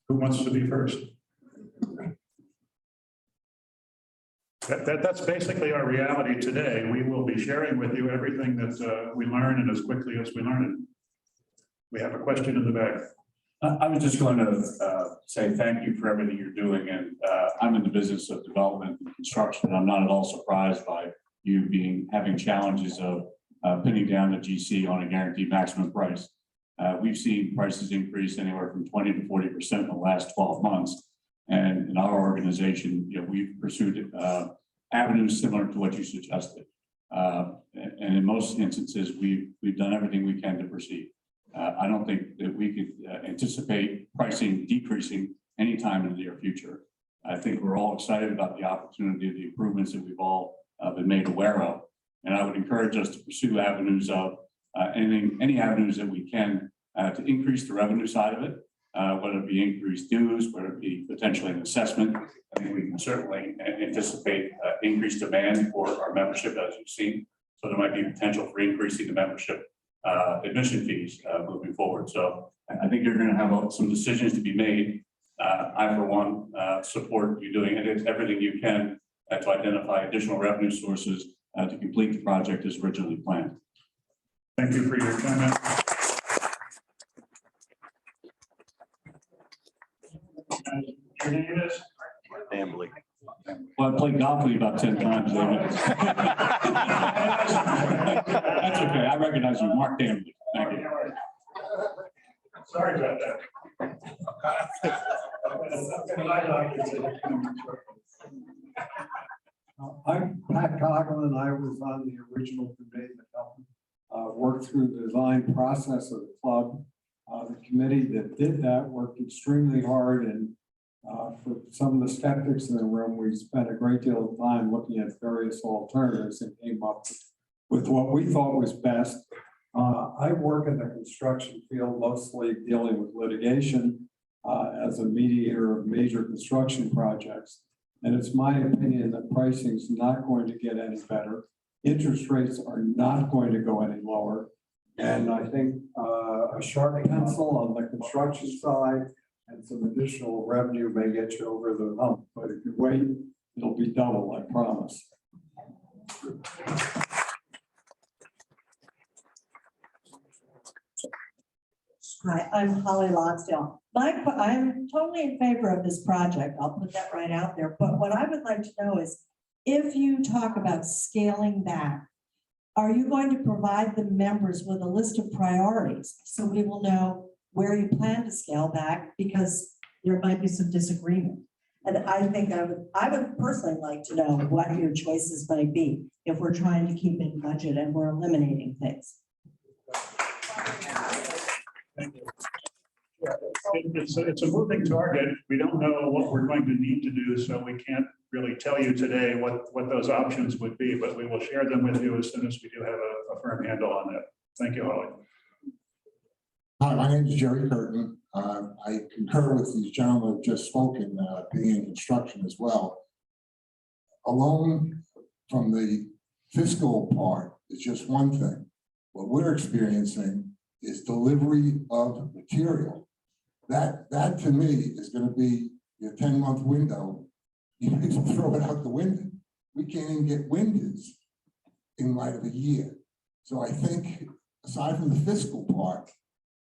Who wants to be first? That's basically our reality today. We will be sharing with you everything that we learn and as quickly as we learn it. We have a question in the back. I was just going to say thank you for everything you're doing. And I'm in the business of development and construction. I'm not at all surprised by you having challenges of pinning down the GC on a guaranteed maximum price. We've seen prices increase anywhere from 20 to 40% in the last 12 months. And in our organization, we've pursued avenues similar to what you suggested. And in most instances, we've done everything we can to proceed. I don't think that we could anticipate pricing decreasing anytime in the near future. I think we're all excited about the opportunity of the improvements that we've all been made aware of. And I would encourage us to pursue avenues of any avenues that we can to increase the revenue side of it. Whether it be increased dues, whether it be potentially an assessment. I think we can certainly anticipate increased demand for our membership, as you've seen. So there might be potential for increasing the membership admission fees moving forward. So I think you're going to have some decisions to be made. I, for one, support you doing everything you can to identify additional revenue sources to complete the project as originally planned. Thank you for your comment. Your name is? Ambly. Well, I played golf with you about 10 times. David. That's okay. I recognize you, Mark Damley. Thank you. Sorry about that. I'm Pat Coughlin. I was on the original committee that helped work through the design process of the club. The committee that did that worked extremely hard, and for some of the skeptics in the room, we spent a great deal of time looking at various alternatives and came up with what we thought was best. I work in the construction field, mostly dealing with litigation as a mediator of major construction projects. And it's my opinion that pricing is not going to get any better. Interest rates are not going to go any lower. And I think a sharp pencil on the construction side and some additional revenue may get you over the hump. But if you wait, it'll be double, I promise. Hi, I'm Holly Logsdale. I'm totally in favor of this project. I'll put that right out there. But what I would like to know is, if you talk about scaling back, are you going to provide the members with a list of priorities so we will know where you plan to scale back, because there might be some disagreement? And I think I would personally like to know what your choices might be if we're trying to keep in budget and we're eliminating things. Thank you. It's a moving target. We don't know what we're going to need to do, so we can't really tell you today what those options would be, but we will share them with you as soon as we do have a firm handle on that. Thank you, Holly. Hi, my name is Jerry Curtin. I concur with these gentlemen who have just spoken, being in construction as well. Alone from the fiscal part is just one thing. What we're experiencing is delivery of material. That to me is going to be your 10-month window. You need to throw it out the window. We can't even get windows in light of a year. So I think, aside from the fiscal part,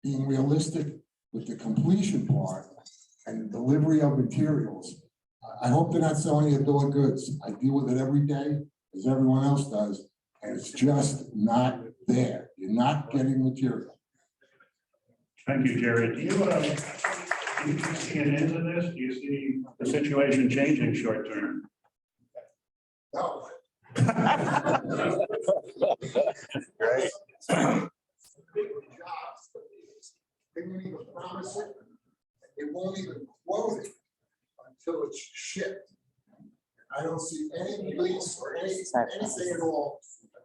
being realistic with the completion part and delivery of materials, I hope they're not selling a bill of goods. I deal with it every day, as everyone else does. And it's just not there. You're not getting material. Thank you, Jerry. Do you see an end to this? Do you see the situation changing short term? No. Right. They won't even promise it. They won't even quote it until it's shipped. I don't see any release or anything at all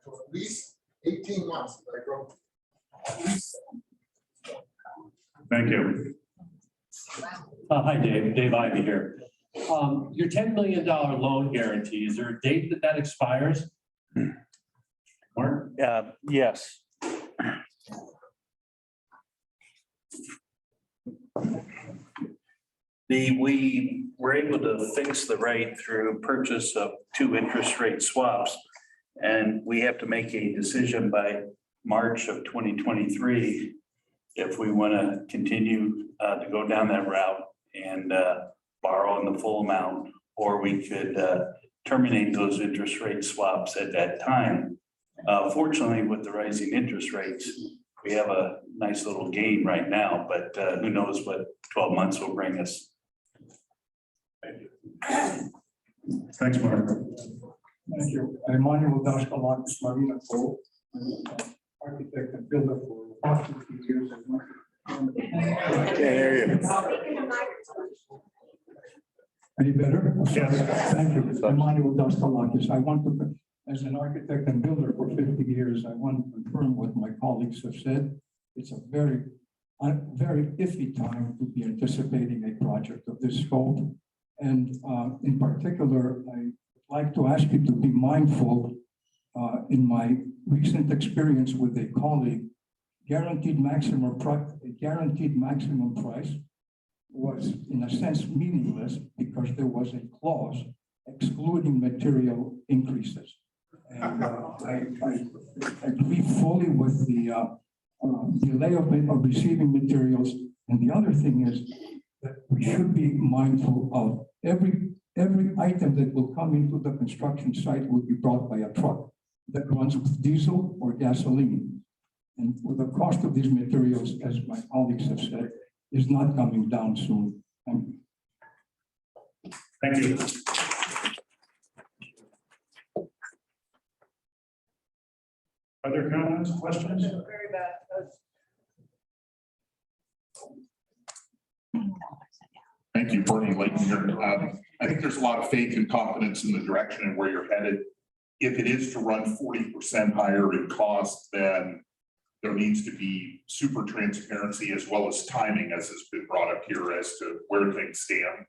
until at least 18 months. That I go. At least. Thank you. Hi, Dave. Dave Ivy here. Your $10 million loan guarantee, is there a date that that expires? Mark? Yes. We were able to fix the rate through purchase of 2 interest rate swaps. And we have to make a decision by March of 2023 if we want to continue to go down that route and borrow in the full amount, or we could terminate those interest rate swaps at that time. Fortunately, with the rising interest rates, we have a nice little gain right now, but who knows what 12 months will bring us. Thanks, Mark. Thank you. Emmanuel Daskalakis, Marina Cole, architect and builder for approximately years. Can't hear you. Any better? Yes. Thank you. Emmanuel Daskalakis. I want to, as an architect and builder for 50 years, I want to confirm what my colleagues have said. It's a very iffy time to be anticipating a project of this scope. And in particular, I'd like to ask you to be mindful in my recent experience with a colleague, guaranteed maximum price was in a sense meaningless because there was a clause excluding material increases. And I agree fully with the delay of receiving materials. And the other thing is that we should be mindful of every item that will come into the construction site will be brought by a truck that runs with diesel or gasoline. And with the cost of these materials, as my colleagues have said, is not coming down soon. Thank you. Other comments, questions? Very bad. Thank you, Bernie Layton here. I think there's a lot of faith and confidence in the direction and where you're headed. If it is to run 40% higher in cost, then there needs to be super transparency as well as timing, as has been brought up here, as to where things stand.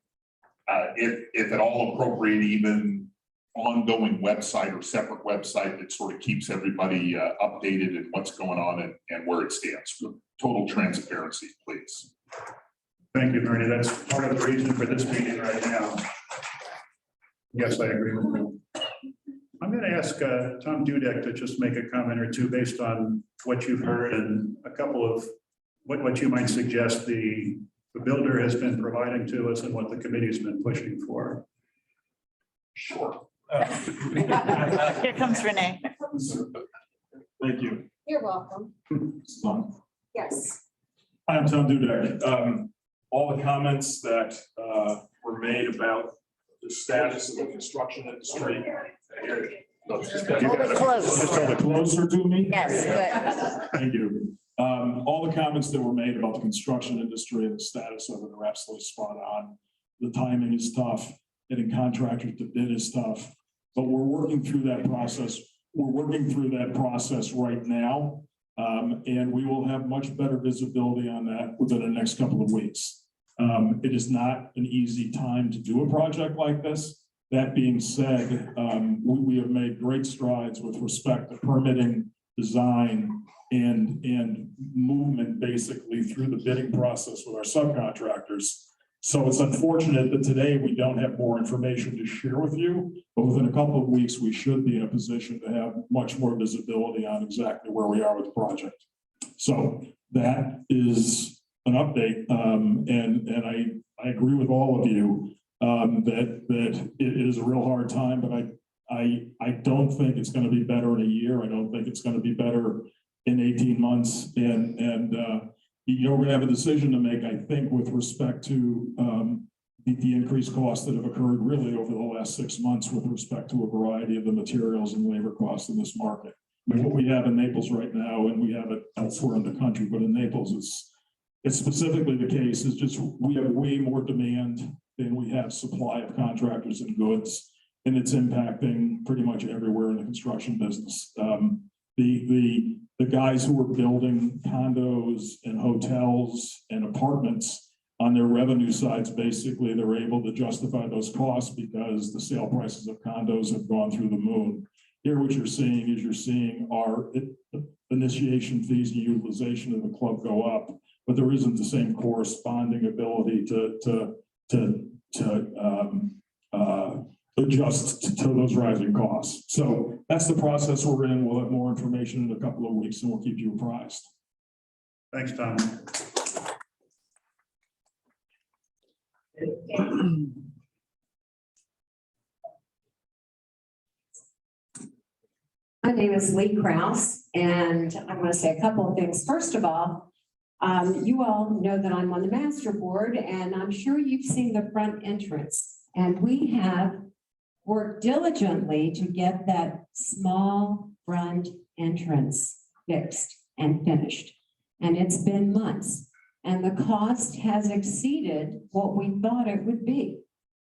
If at all appropriate, even ongoing website or separate website that sort of keeps everybody updated in what's going on and where it stands. Total transparency, please. Thank you, Bernie. That's part of the reason for this meeting right now. Yes, I agree with you. I'm going to ask Tom Dudek to just make a comment or two based on what you've heard and a couple of what you might suggest the builder has been providing to us and what the committee's been pushing for. Sure. Here comes Renee. Thank you. You're welcome. Yes. I'm Tom Dudek. All the comments that were made about the status of the construction industry. Just hold it Closer to me? Yes, good. Thank you. All the comments that were made about the construction industry and the status of it are absolutely spot on. The timing is tough. Getting contractors to bid is tough. But we're working through that process. We're working through that process right now. And we will have much better visibility on that within the next couple of weeks. It is not an easy time to do a project like this. That being said, we have made great strides with respect to permitting, design, and movement basically through the bidding process with our subcontractors. So it's unfortunate that today we don't have more information to share with you, but within a couple of weeks, we should be in a position to have much more visibility on exactly where we are with the project. So that is an update. And I agree with all of you that it is a real hard time, but I don't think it's gonna be better in a year. I don't think it's gonna be better in 18 months. And you know, we're gonna have a decision to make, I think, with respect to the increased costs that have occurred really over the last 6 months with respect to a variety of the materials and labor costs in this market. I mean, what we have in Naples right now, and we have it elsewhere in the country, but in Naples, it's specifically the case, is just we have way more demand than we have supply of contractors and goods, and it's impacting pretty much everywhere in the construction business. The guys who are building condos and hotels and apartments on their revenue sides, basically, they're able to justify those costs because the sale prices of condos have gone through the moon. Here, what you're seeing our initiation fees and utilization of the club go up, but there isn't the same corresponding ability to adjust to those rising costs. So that's the process we're in. We'll have more information in a couple of weeks and we'll keep you apprised. Thanks, Tom. My name is Lee Kraus, and I'm going to say a couple of things. First of all, you all know that I'm on the master board, and I'm sure you've seen the front entrance. And we have worked diligently to get that small front entrance fixed and finished. And it's been months, and the cost has exceeded what we thought it would be.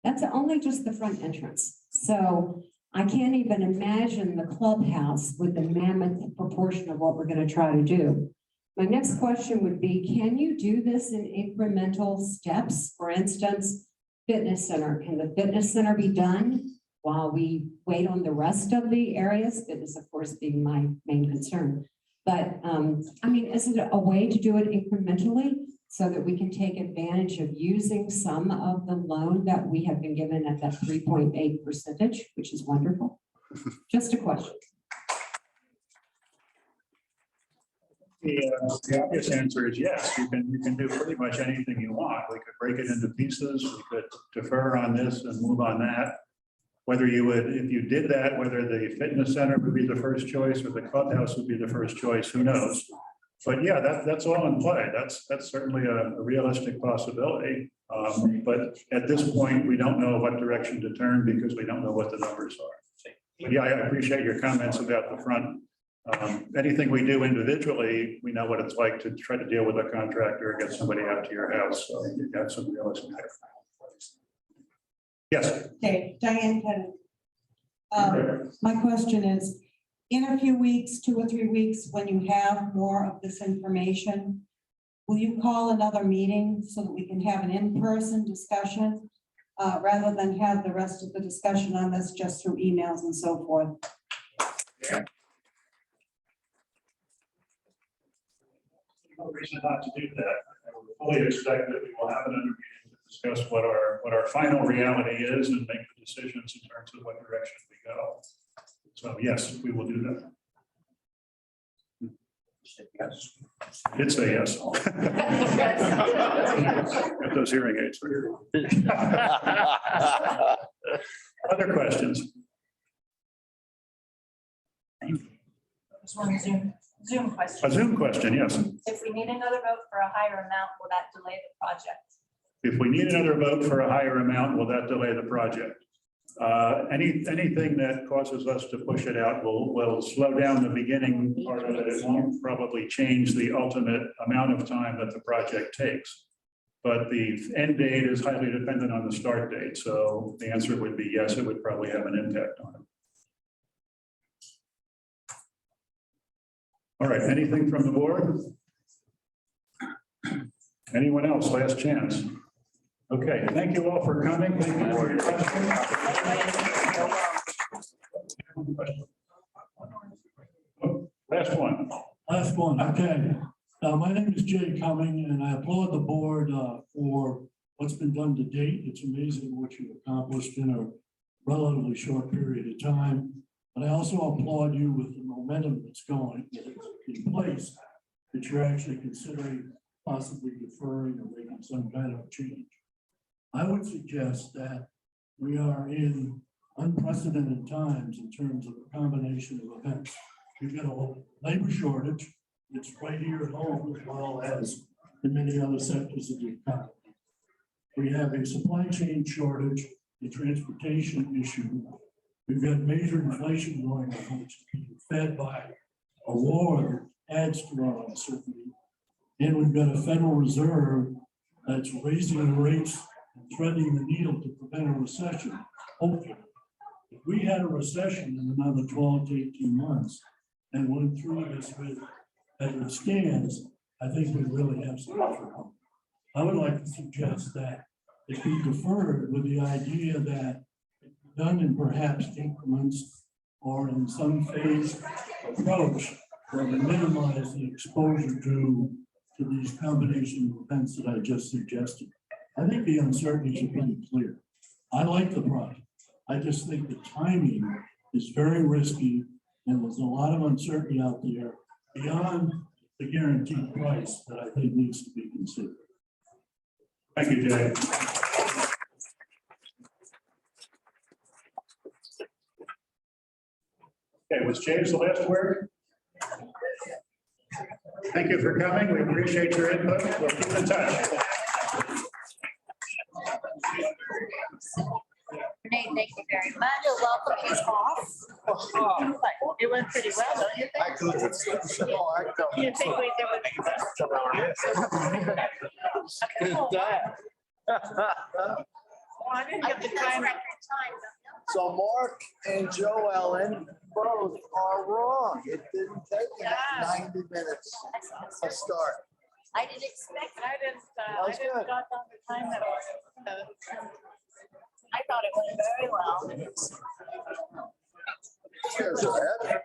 That's only just the front entrance. So I can't even imagine the clubhouse with the mammoth proportion of what we're going to try to do. My next question would be, can you do this in incremental steps? For instance, fitness center. Can the fitness center be done while we wait on the rest of the areas? Fitness, of course, being my main concern. But I mean, is it a way to do it incrementally so that we can take advantage of using some of the loan that we have been given at that 3.8%, which is wonderful? Just a question. The obvious answer is yes. You can do pretty much anything you want. We could break it into pieces. We could defer on this and move on that. Whether you would, if you did that, whether the fitness center would be the first choice or the clubhouse would be the first choice, who knows? But yeah, that's all in play. That's certainly a realistic possibility. But at this point, we don't know what direction to turn because we don't know what the numbers are. But yeah, I appreciate your comments about the front. Anything we do individually, we know what it's like to try to deal with a contractor or get somebody out to your house. So you've got some realism there. Yes. Okay, Diane Kennedy. My question is, in a few weeks, 2 or 3 weeks, when you have more of this information, will you call another meeting so that we can have an in-person discussion rather than have the rest of the discussion on this just through emails and so forth? Yeah. No reason not to do that. I would fully expect that we will have another meeting to discuss what our final reality is and make the decisions in terms of what direction we go. So yes, we will do that. Yes. It's a yes. Got those hearing aids. Other questions? Just one Zoom question. A Zoom question, yes. If we need another vote for a higher amount, will that delay the project? If we need another vote for a higher amount, will that delay the project? Anything that causes us to push it out will slow down the beginning part of it. It won't probably change the ultimate amount of time that the project takes. But the end date is highly dependent on the start date. So the answer would be yes, it would probably have an impact on it. All right, anything from the board? Anyone else? Last chance. Okay, thank you all for coming. Thank you for your questions. Last one. Last one, okay. My name is Jay Cumming, and I applaud the board for what's been done to date. It's amazing what you've accomplished in a relatively short period of time. But I also applaud you with the momentum that's going in place, that you're actually considering possibly deferring or making some kind of change. I would suggest that we are in unprecedented times in terms of a combination of events. We've got a labor shortage. It's right here at home as well as in many other sectors of the economy. We have a supply chain shortage, a transportation issue. We've got major inflation going on, which is being fed by a war that adds to our uncertainty. And we've got a Federal Reserve that's raising the rates and threading the needle to prevent a recession. Hopefully, if we had a recession in another 12 to 18 months and went through this with, as it stands, I think we really have some trouble. I would like to suggest that it be deferred with the idea that it's done in perhaps increments or in some phased approach where we minimize the exposure to these combination of events that I just suggested. I think the uncertainty should be clear. I like the project. I just think the timing is very risky and there's a lot of uncertainty out there beyond the guaranteed price that I think needs to be considered. Thank you, Jay. Okay, was James the last word? Thank you for coming. We appreciate your input. We'll keep in touch. Renee, thank you very much. You're welcome. He's off. But it went pretty well, don't you think? You think we did Well, I didn't get the time. So Mark and Joe Ellen both are wrong. It didn't take them 90 minutes to start. I didn't expect, I didn't got down the time that was. I thought it went very well. Cheers, Ed.